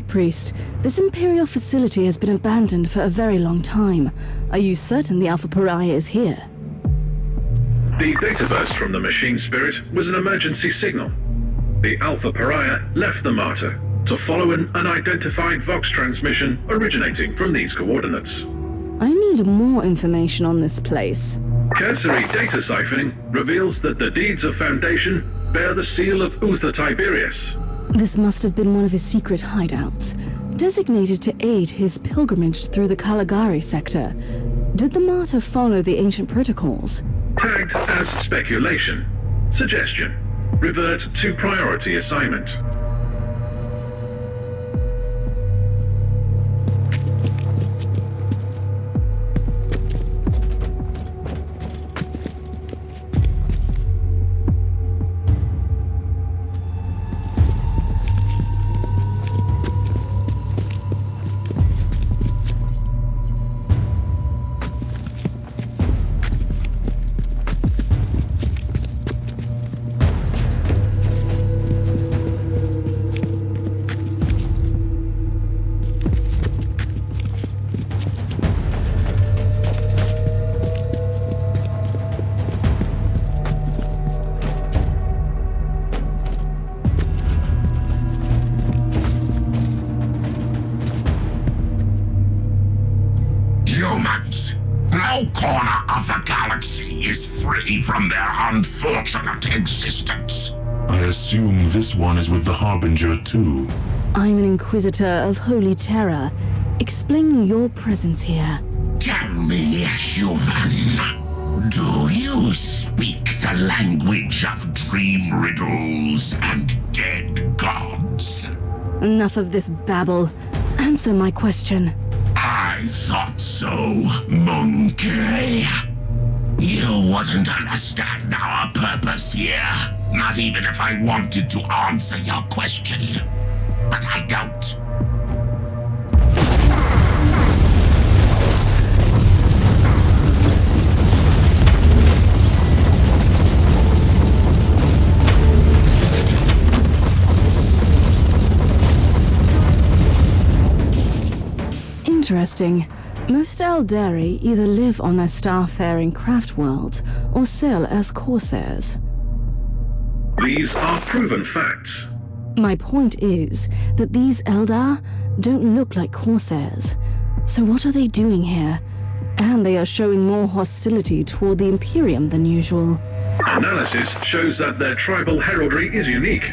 Priest, this Imperial facility has been abandoned for a very long time. Are you certain the Alpha Pariah is here? The data burst from the machine spirit was an emergency signal. The Alpha Pariah left the Martyr to follow an unidentified Vox transmission originating from these coordinates. I need more information on this place. Cursory data siphoning reveals that the deeds of Foundation bear the seal of Uther Tiberius. This must have been one of his secret hideouts, designated to aid his pilgrimage through the Caligari Sector. Did the Martyr follow the ancient protocols? Tagged as speculation. Suggestion. Revert to priority assignment. No corner of the galaxy is free from their unfortunate existence. I assume this one is with the Harbinger too. I'm an Inquisitor of Holy Terror. Explain your presence here. Tell me, human, do you speak the language of dream riddles and dead gods? Enough of this babble. Answer my question. I thought so, monkey. You wouldn't understand our purpose here, not even if I wanted to answer your question. But I don't. Interesting. Most Eldari either live on their star-faring craft worlds or sail as corsairs. These are proven facts. My point is that these Eldar don't look like corsairs. So what are they doing here? And they are showing more hostility toward the Imperium than usual. Analysis shows that their tribal heraldry is unique.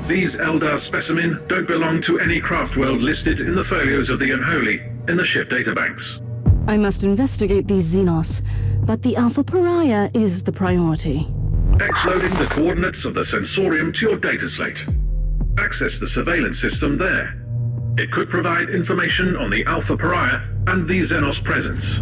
These Eldar specimen don't belong to any craft world listed in the folios of the Unholy in the ship databanks. I must investigate these Xenos, but the Alpha Pariah is the priority. Exloading the coordinates of the sensorium to your data slate. Access the surveillance system there. It could provide information on the Alpha Pariah and the Xenos presence.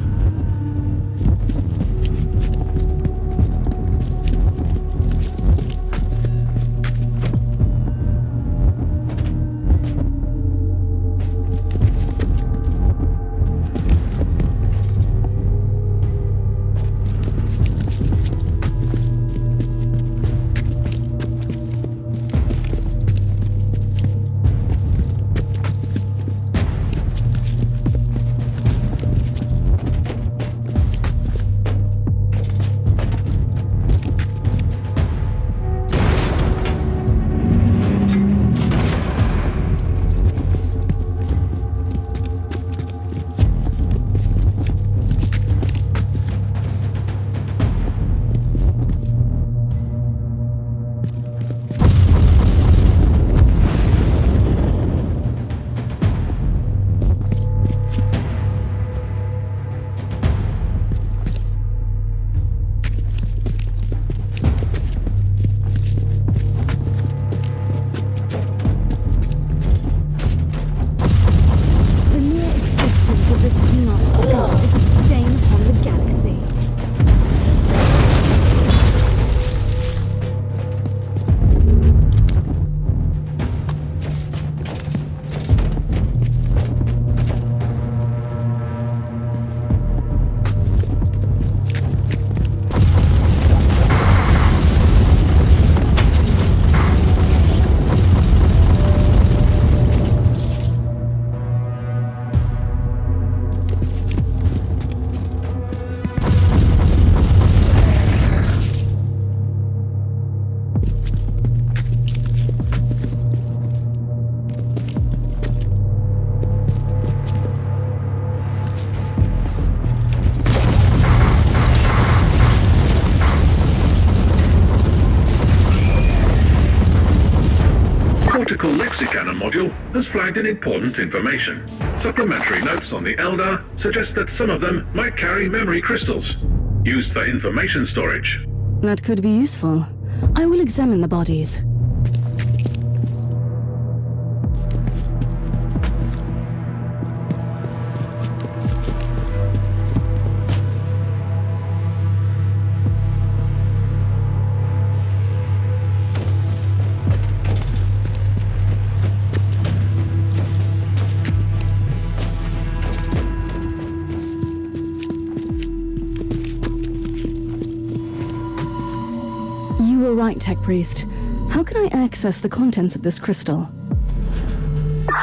Toxicanna module has flagged in important information. Supplementary notes on the Eldar suggest that some of them might carry memory crystals, used for information storage. That could be useful. I will examine the bodies. You were right, Tech Priest. How can I access the contents of this crystal?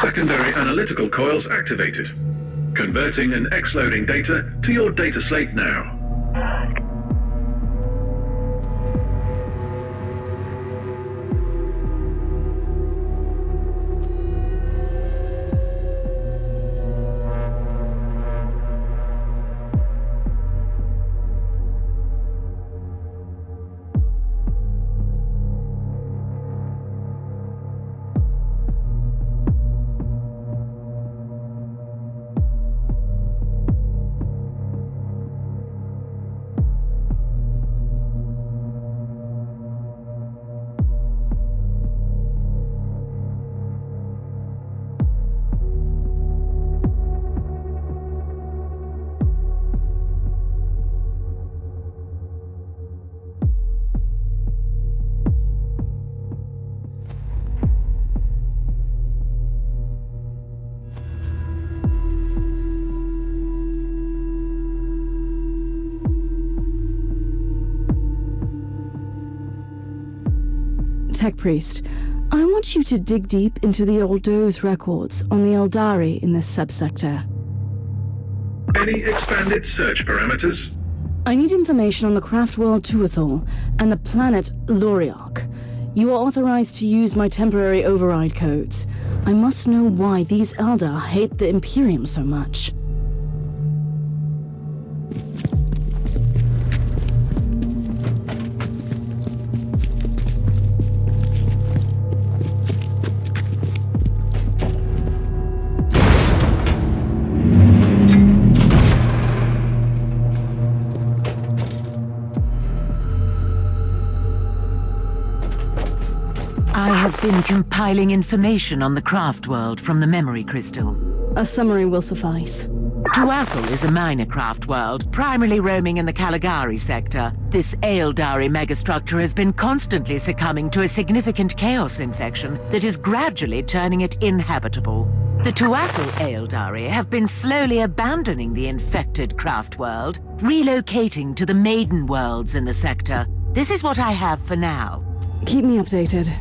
Secondary analytical coils activated. Converting and X-loading data to your data slate now. Tech Priest, I want you to dig deep into the Oldo's records on the Eldari in this subsector. Any expanded search parameters? I need information on the craft world Tuathal and the planet Loriarch. You are authorized to use my temporary override codes. I must know why these Eldar hate the Imperium so much. I have been compiling information on the craft world from the memory crystal. A summary will suffice. Tuathal is a minor craft world, primarily roaming in the Caligari Sector. This Eldari megastructure has been constantly succumbing to a significant chaos infection that is gradually turning it inhabitable. The Tuathal Eldari have been slowly abandoning the infected craft world, relocating to the maiden worlds in the sector. This is what I have for now. Keep me updated.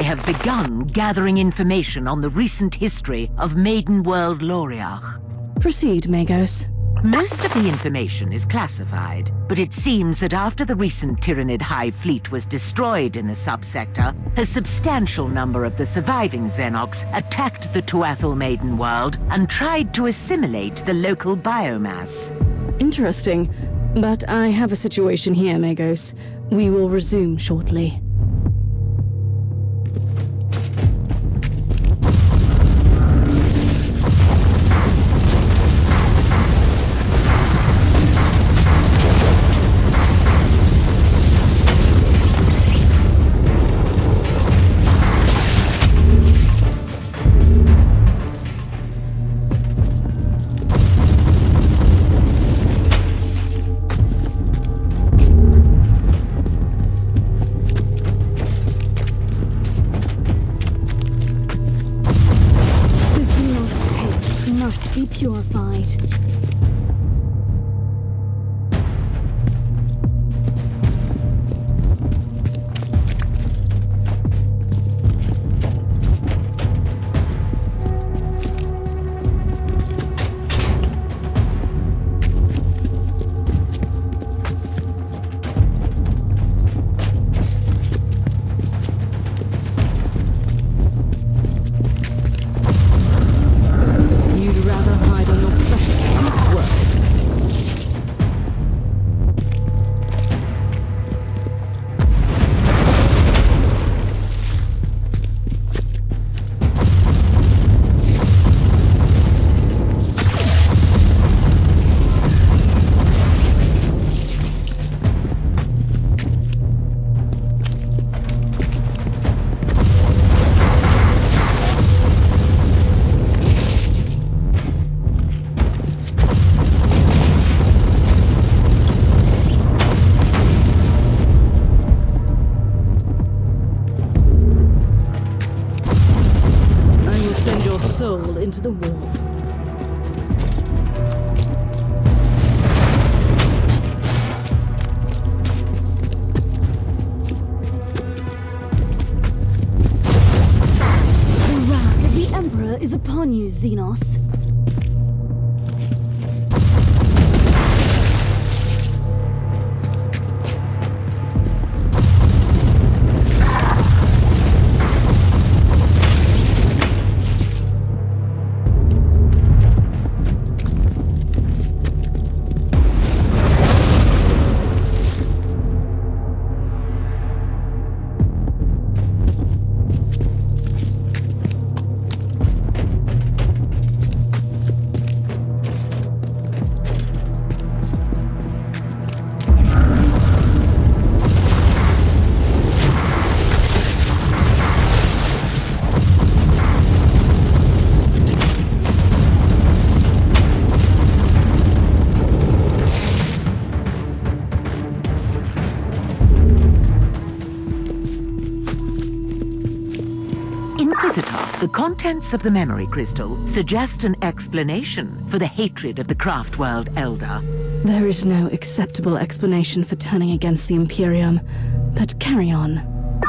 I have begun gathering information on the recent history of Maiden World Loriarch. Proceed, Magos. Most of the information is classified, but it seems that after the recent Tyrannid Hive fleet was destroyed in the subsector, a substantial number of the surviving Xenox attacked the Tuathal Maiden world and tried to assimilate the local biomass. Interesting. But I have a situation here, Magos. We will resume shortly. Be purified. Into the wall. The wrath of the Emperor is upon you, Xenos. Inquisitor, the contents of the memory crystal suggest an explanation for the hatred of the Craftworld Elder. There is no acceptable explanation for turning against the Imperium, but carry on.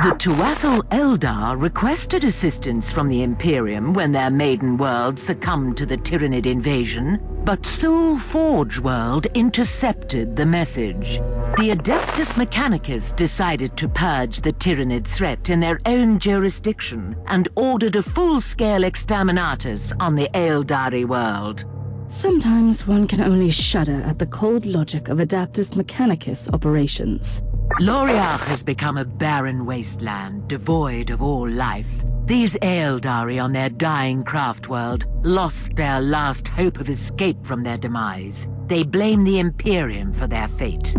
The Tuathal Eldar requested assistance from the Imperium when their maiden world succumbed to the Tyrannid invasion, but Soul Forge World intercepted the message. The Adeptus Mechanicus decided to purge the Tyrannid threat in their own jurisdiction and ordered a full-scale exterminatus on the Eldari world. Sometimes one can only shudder at the cold logic of Adeptus Mechanicus operations. Loriach has become a barren wasteland, devoid of all life. These Eldari on their dying craft world lost their last hope of escape from their demise. They blame the Imperium for their fate.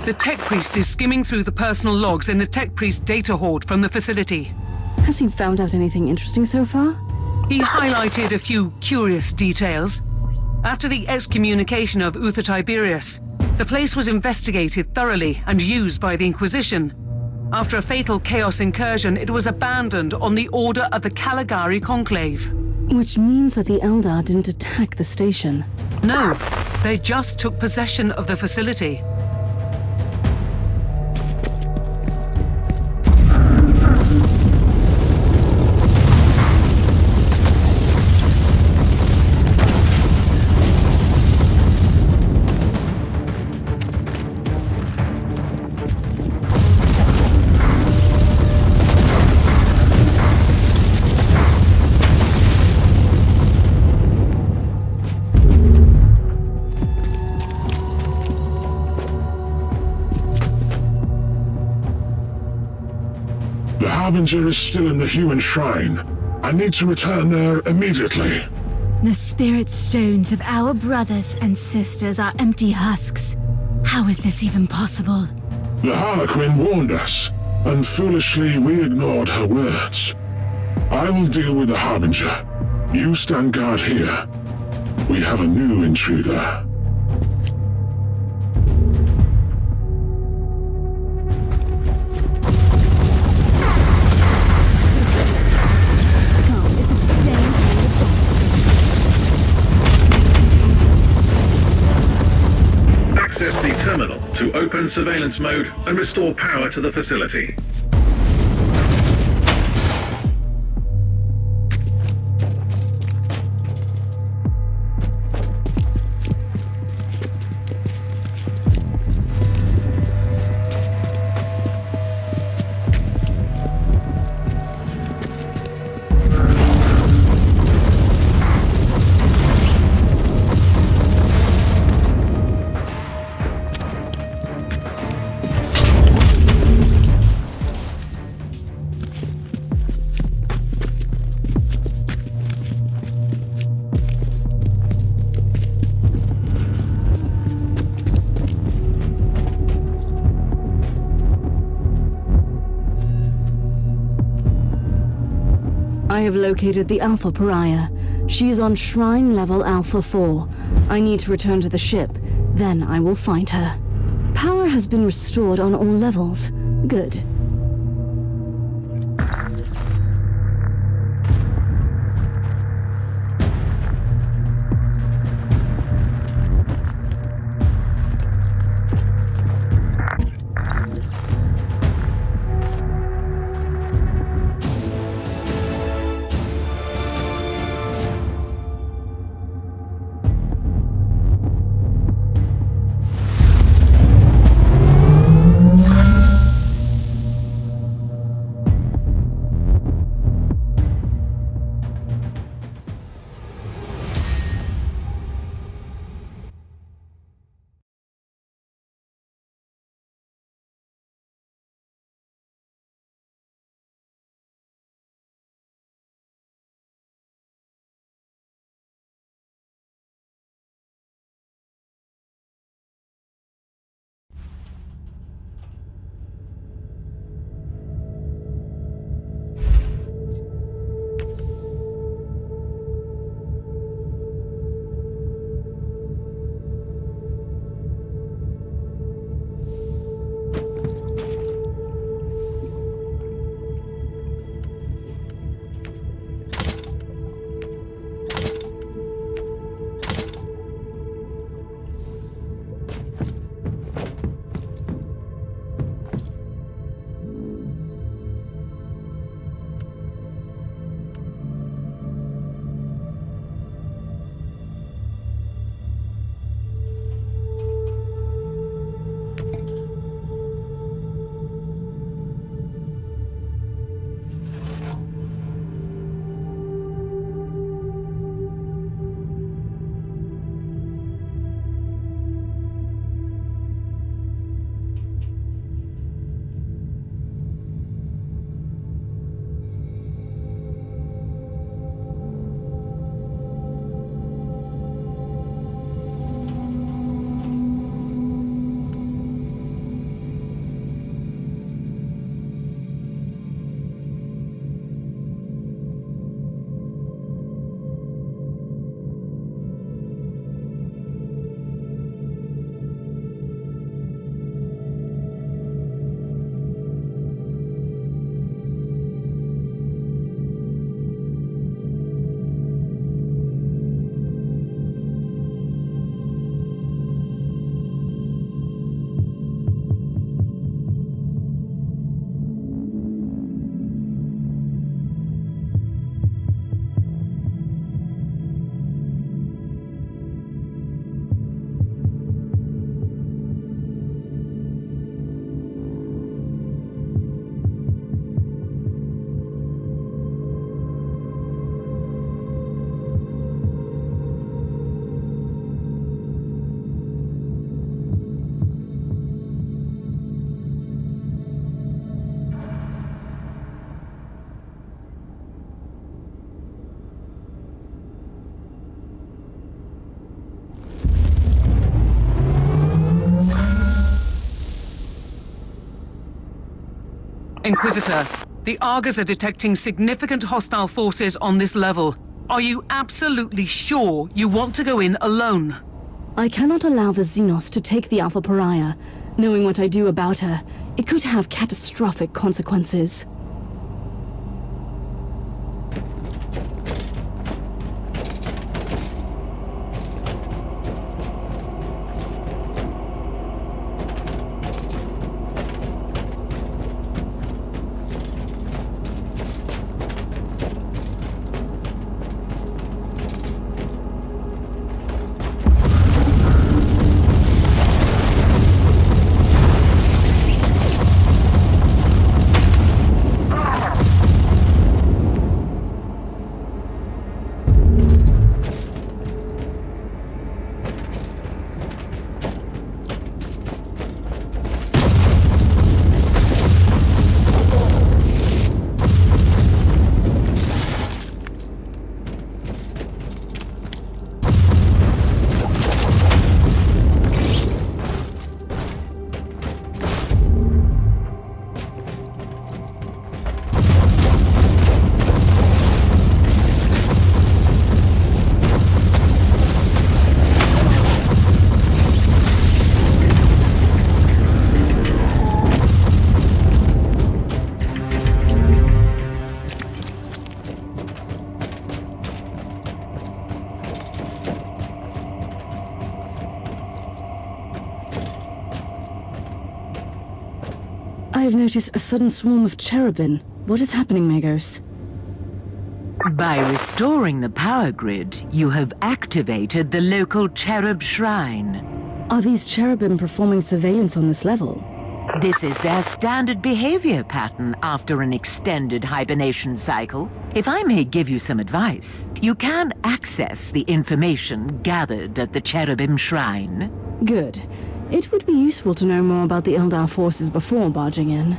The tech priest is skimming through the personal logs in the tech priest data hoard from the facility. Has he found out anything interesting so far? He highlighted a few curious details. After the excommunication of Uther Tiberius, the place was investigated thoroughly and used by the Inquisition. After a fatal Chaos incursion, it was abandoned on the order of the Caligari Conclave. Which means that the Eldar didn't attack the station. No, they just took possession of the facility. The Harbinger is still in the human shrine. I need to return there immediately. The spirit stones of our brothers and sisters are empty husks. How is this even possible? The Harlequin warned us, and foolishly we ignored her words. I will deal with the Harbinger. You stand guard here. We have a new intruder. Access the terminal to open surveillance mode and restore power to the facility. I have located the Alpha Pariah. She is on Shrine Level Alpha 4. I need to return to the ship. Then I will find her. Power has been restored on all levels. Good. Inquisitor, the Argos are detecting significant hostile forces on this level. Are you absolutely sure you want to go in alone? I cannot allow the Xenos to take the Alpha Pariah. Knowing what I do about her, it could have catastrophic consequences. I've noticed a sudden swarm of cherubim. What is happening, Magos? By restoring the power grid, you have activated the local cherub shrine. Are these cherubim performing surveillance on this level? This is their standard behavior pattern after an extended hibernation cycle. If I may give you some advice, you can access the information gathered at the cherubim shrine. Good. It would be useful to know more about the Eldar forces before barging in.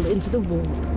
Into the wall.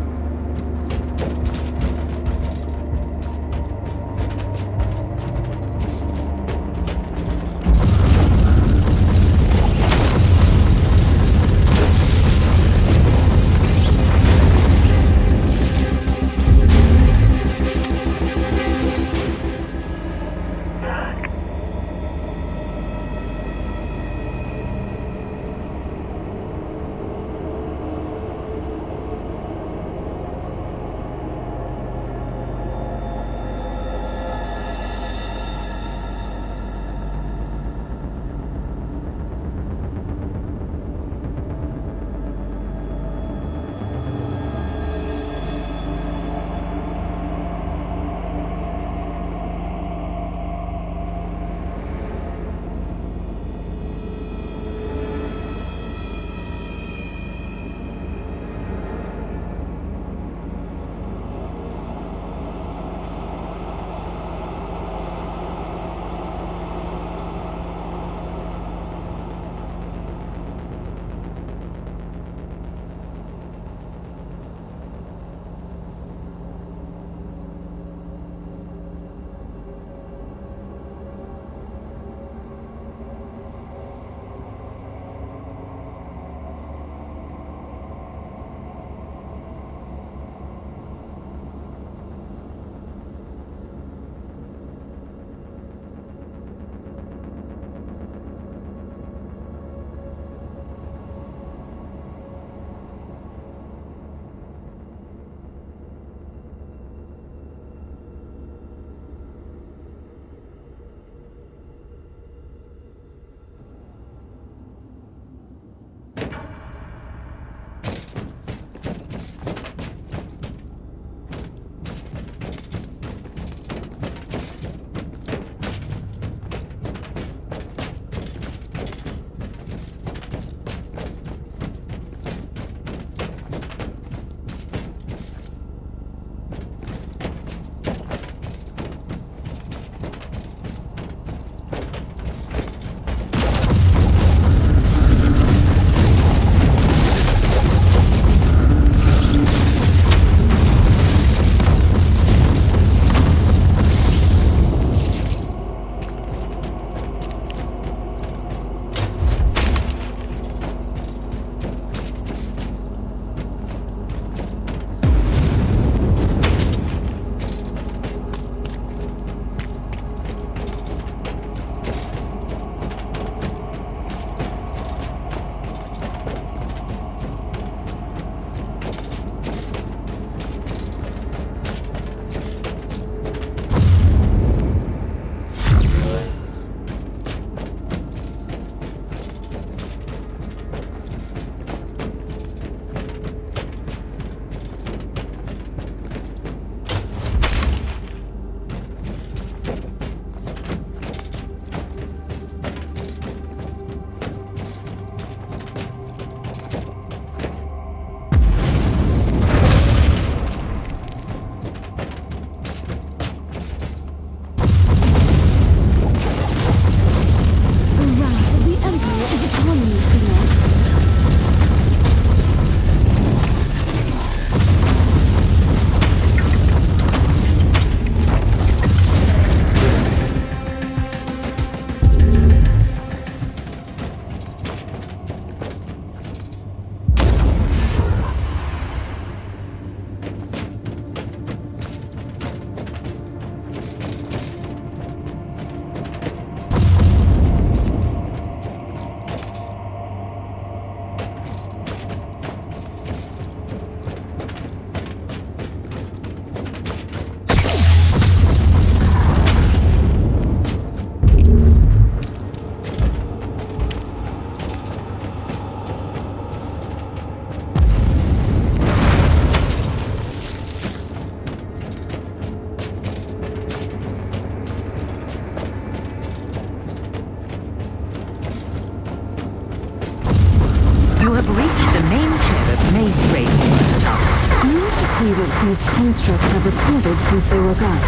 see what these constructs have recorded since they woke up.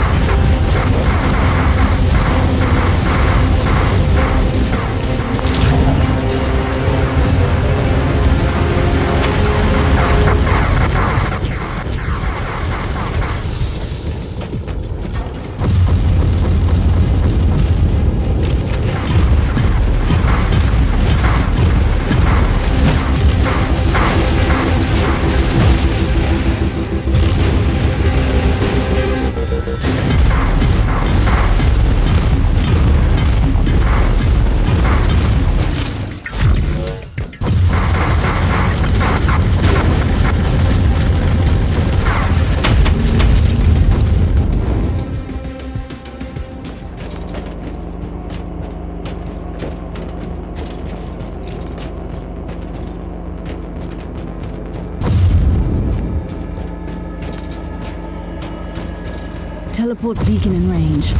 Teleport beacon in range.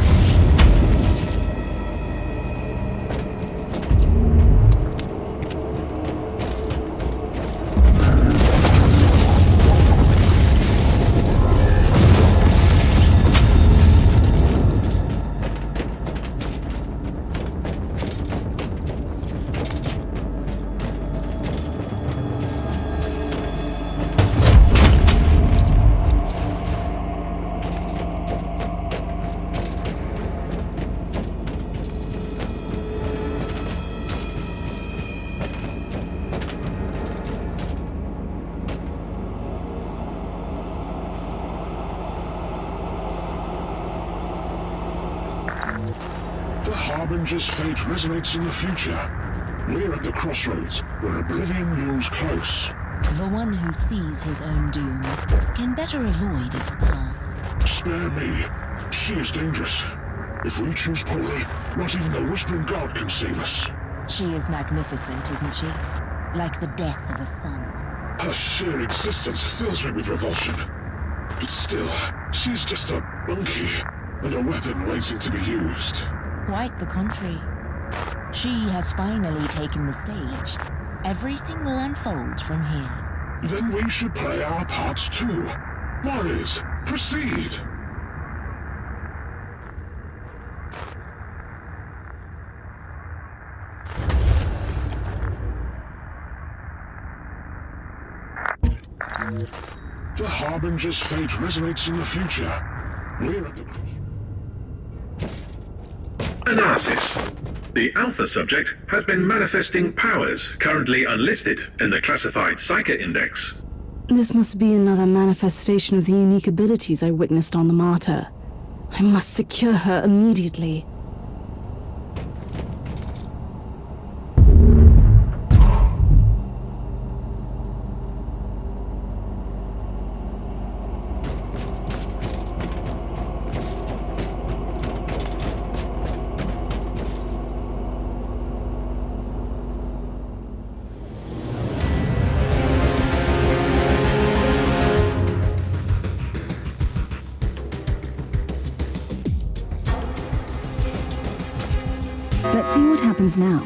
The Harbinger's fate resonates in the future. We're at the crossroads, where oblivion looms close. The one who sees his own doom can better avoid its path. Spare me. She is dangerous. If we choose poorly, not even the Whispering God can save us. She is magnificent, isn't she? Like the death of a son. Her sheer existence fills me with revulsion. But still, she's just a monkey, and a weapon waiting to be used. Quite the contrary. She has finally taken the stage. Everything will unfold from here. Then we should play our parts too. Warriors, proceed! The Harbinger's fate resonates in the future. We're at the Analysis. The Alpha subject has been manifesting powers currently unlisted in the classified Psyker Index. This must be another manifestation of the unique abilities I witnessed on the Martyr. I must secure her immediately. Let's see what happens now.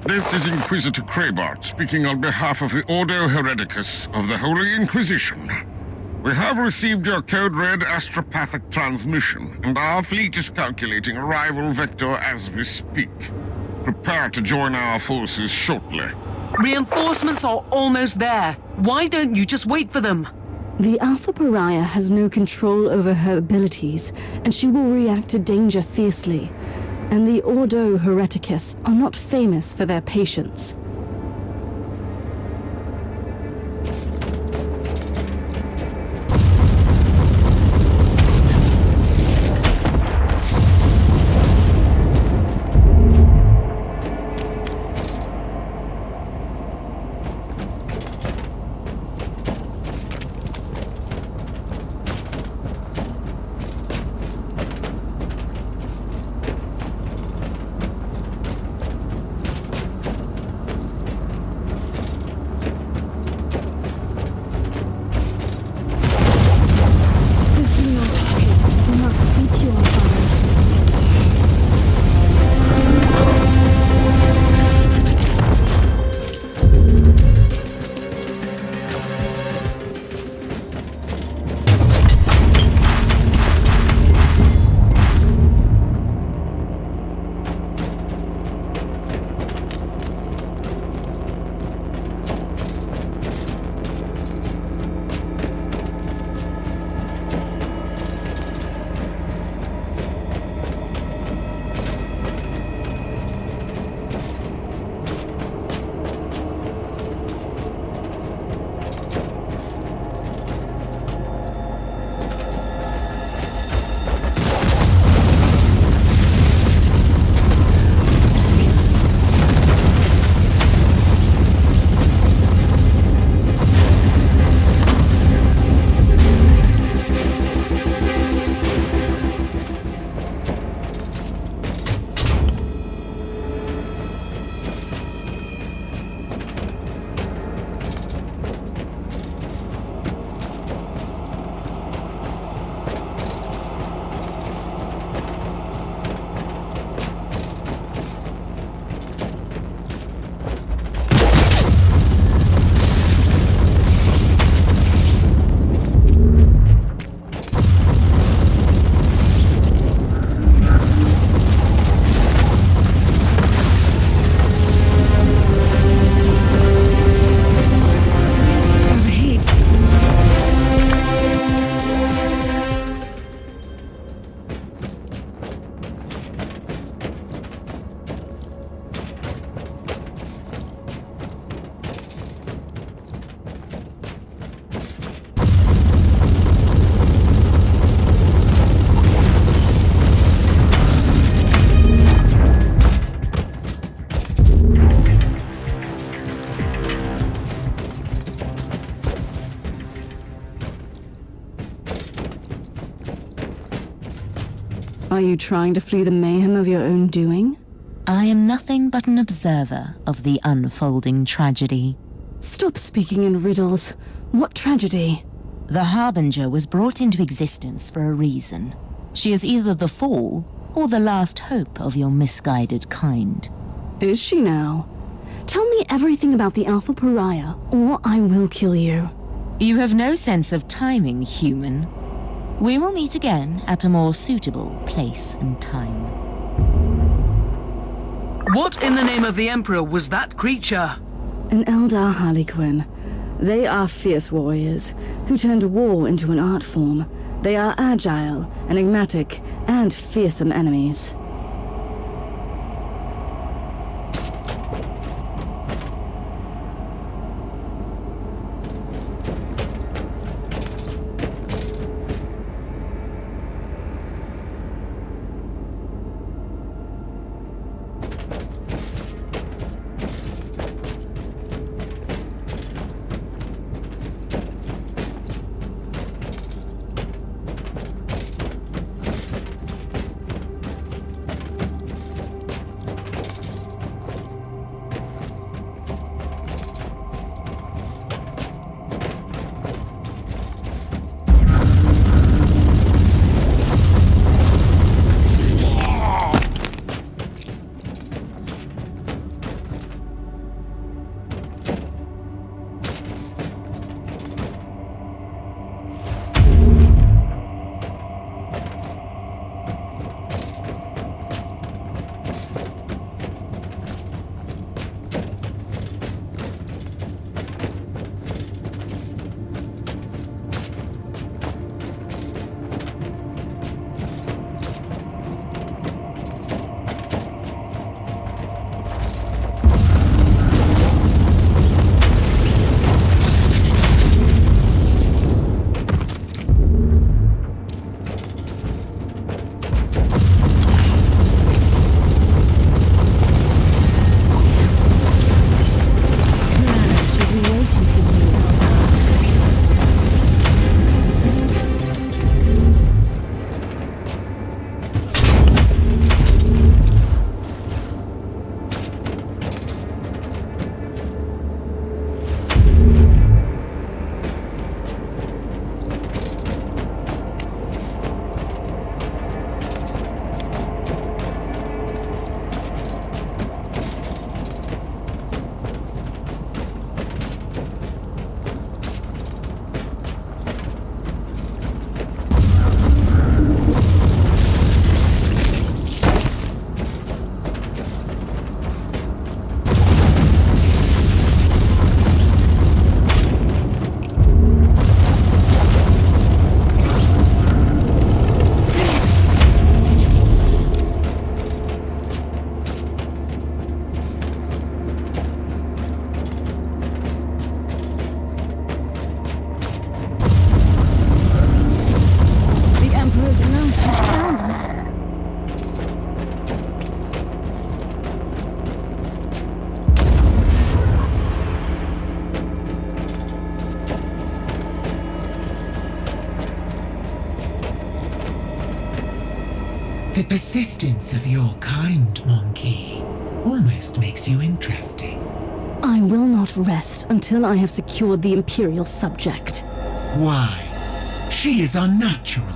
This is Inquisitor Kraybart speaking on behalf of the Ordo Hereticus of the Holy Inquisition. We have received your code-red astropathic transmission, and our fleet is calculating arrival vector as we speak. Prepare to join our forces shortly. Reinforcements are almost there. Why don't you just wait for them? The Alpha Pariah has no control over her abilities, and she will react to danger fiercely. And the Ordo Hereticus are not famous for their patience. Are you trying to flee the mayhem of your own doing? I am nothing but an observer of the unfolding tragedy. Stop speaking in riddles. What tragedy? The Harbinger was brought into existence for a reason. She is either the fall or the last hope of your misguided kind. Is she now? Tell me everything about the Alpha Pariah, or I will kill you. You have no sense of timing, human. We will meet again at a more suitable place and time. What in the name of the Emperor was that creature? An Eldar Harlequin. They are fierce warriors, who turned war into an art form. They are agile, enigmatic, and fearsome enemies. The persistence of your kind, monkey, almost makes you interesting. I will not rest until I have secured the Imperial subject. Why? She is unnatural.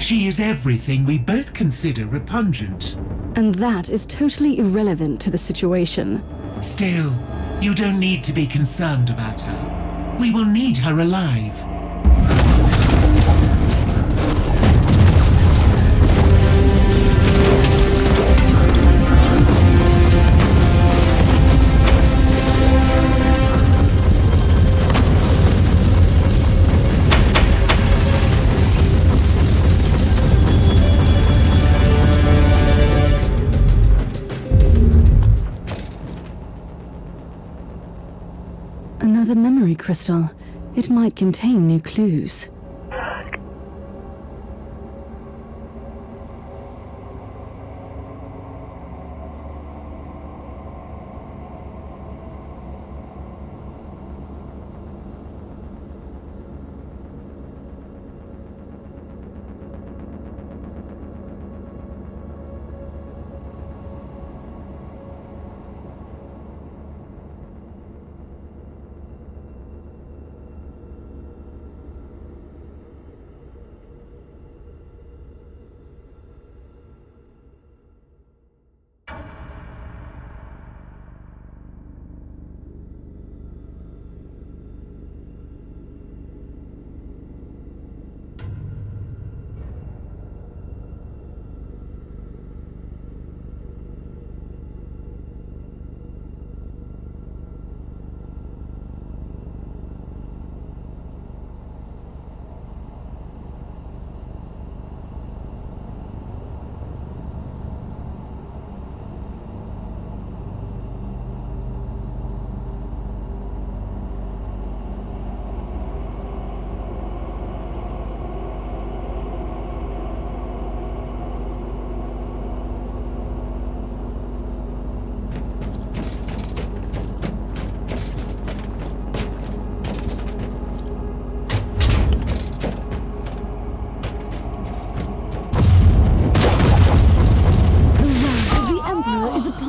She is everything we both consider repugnant. And that is totally irrelevant to the situation. Still, you don't need to be concerned about her. We will need her alive. Another memory crystal. It might contain new clues.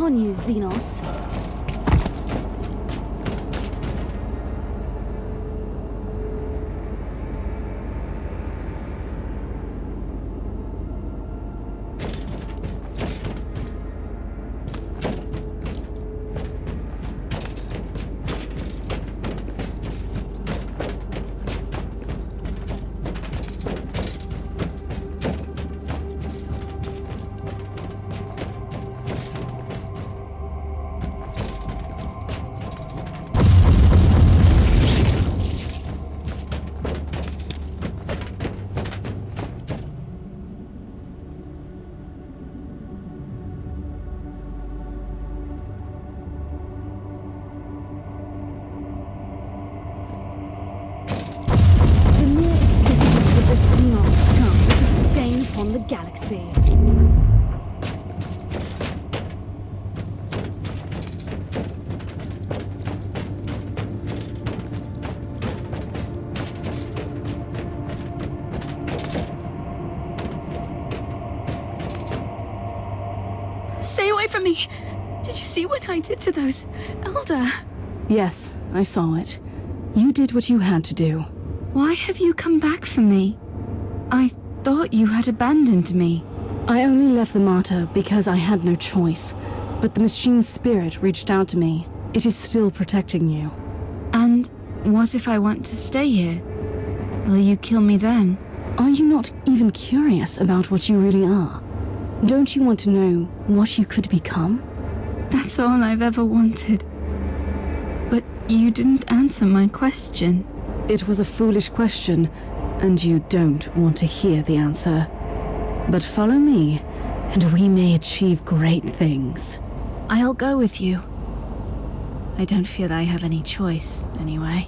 You, Xenos. The galaxy. Stay away from me! Did you see what I did to those Elder? Yes, I saw it. You did what you had to do. Why have you come back for me? I thought you had abandoned me. I only left the Martyr because I had no choice, but the machine spirit reached out to me. It is still protecting you. And what if I want to stay here? Will you kill me then? Are you not even curious about what you really are? Don't you want to know what you could become? That's all I've ever wanted. But you didn't answer my question. It was a foolish question, and you don't want to hear the answer. But follow me, and we may achieve great things. I'll go with you. I don't feel I have any choice, anyway.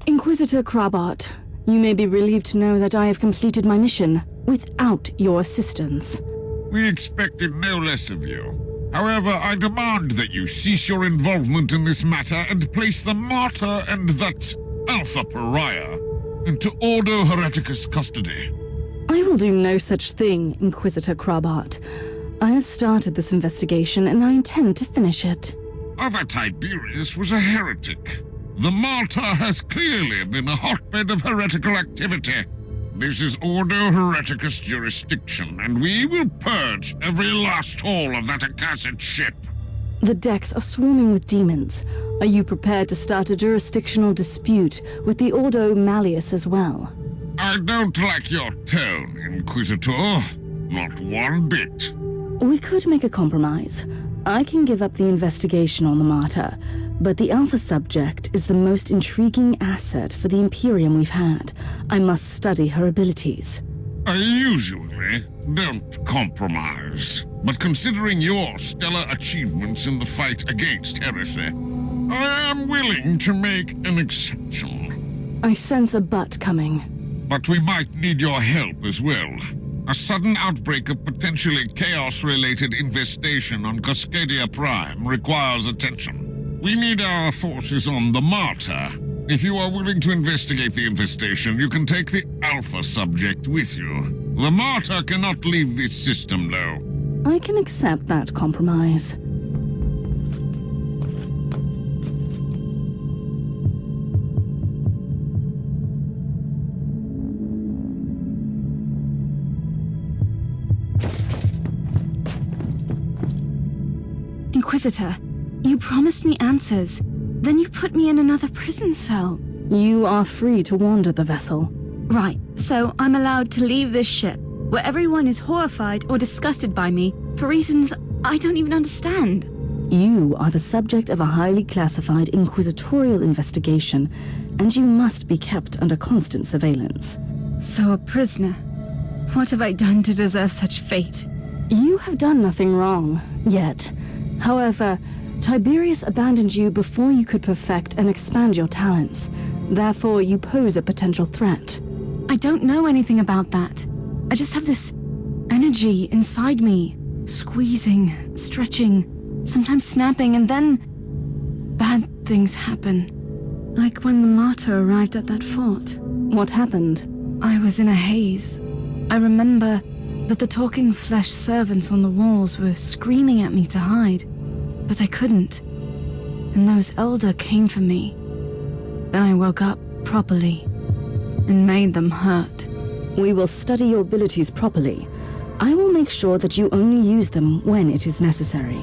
Inquisitor Krabart, you may be relieved to know that I have completed my mission without your assistance. We expected no less of you. However, I demand that you cease your involvement in this matter and place the Martyr and that Alpha Pariah into Ordo Hereticus custody. I will do no such thing, Inquisitor Krabart. I have started this investigation and I intend to finish it. Other Tiberius was a heretic. The Martyr has clearly been a hotbed of heretical activity. This is Ordo Hereticus jurisdiction, and we will purge every last hole of that accursed ship. The decks are swarming with demons. Are you prepared to start a jurisdictional dispute with the Ordo Malleus as well? I don't like your tone, Inquisitor. Not one bit. We could make a compromise. I can give up the investigation on the Martyr, but the Alpha subject is the most intriguing asset for the Imperium we've had. I must study her abilities. I usually don't compromise, but considering your stellar achievements in the fight against heresy, I am willing to make an exception. I sense a but coming. But we might need your help as well. A sudden outbreak of potentially chaos-related infestation on Cascadia Prime requires attention. We need our forces on the Martyr. If you are willing to investigate the infestation, you can take the Alpha subject with you. The Martyr cannot leave this system, though. I can accept that compromise. Inquisitor, you promised me answers. Then you put me in another prison cell. You are free to wander the vessel. Right, so I'm allowed to leave this ship, where everyone is horrified or disgusted by me, for reasons I don't even understand. You are the subject of a highly classified inquisitorial investigation, and you must be kept under constant surveillance. So a prisoner. What have I done to deserve such fate? You have done nothing wrong, yet. However, Tiberius abandoned you before you could perfect and expand your talents. Therefore, you pose a potential threat. I don't know anything about that. I just have this energy inside me, squeezing, stretching, sometimes snapping, and then bad things happen. Like when the Martyr arrived at that fort. What happened? I was in a haze. I remember that the talking flesh servants on the walls were screaming at me to hide, but I couldn't. And those Elder came for me. Then I woke up properly and made them hurt. We will study your abilities properly. I will make sure that you only use them when it is necessary.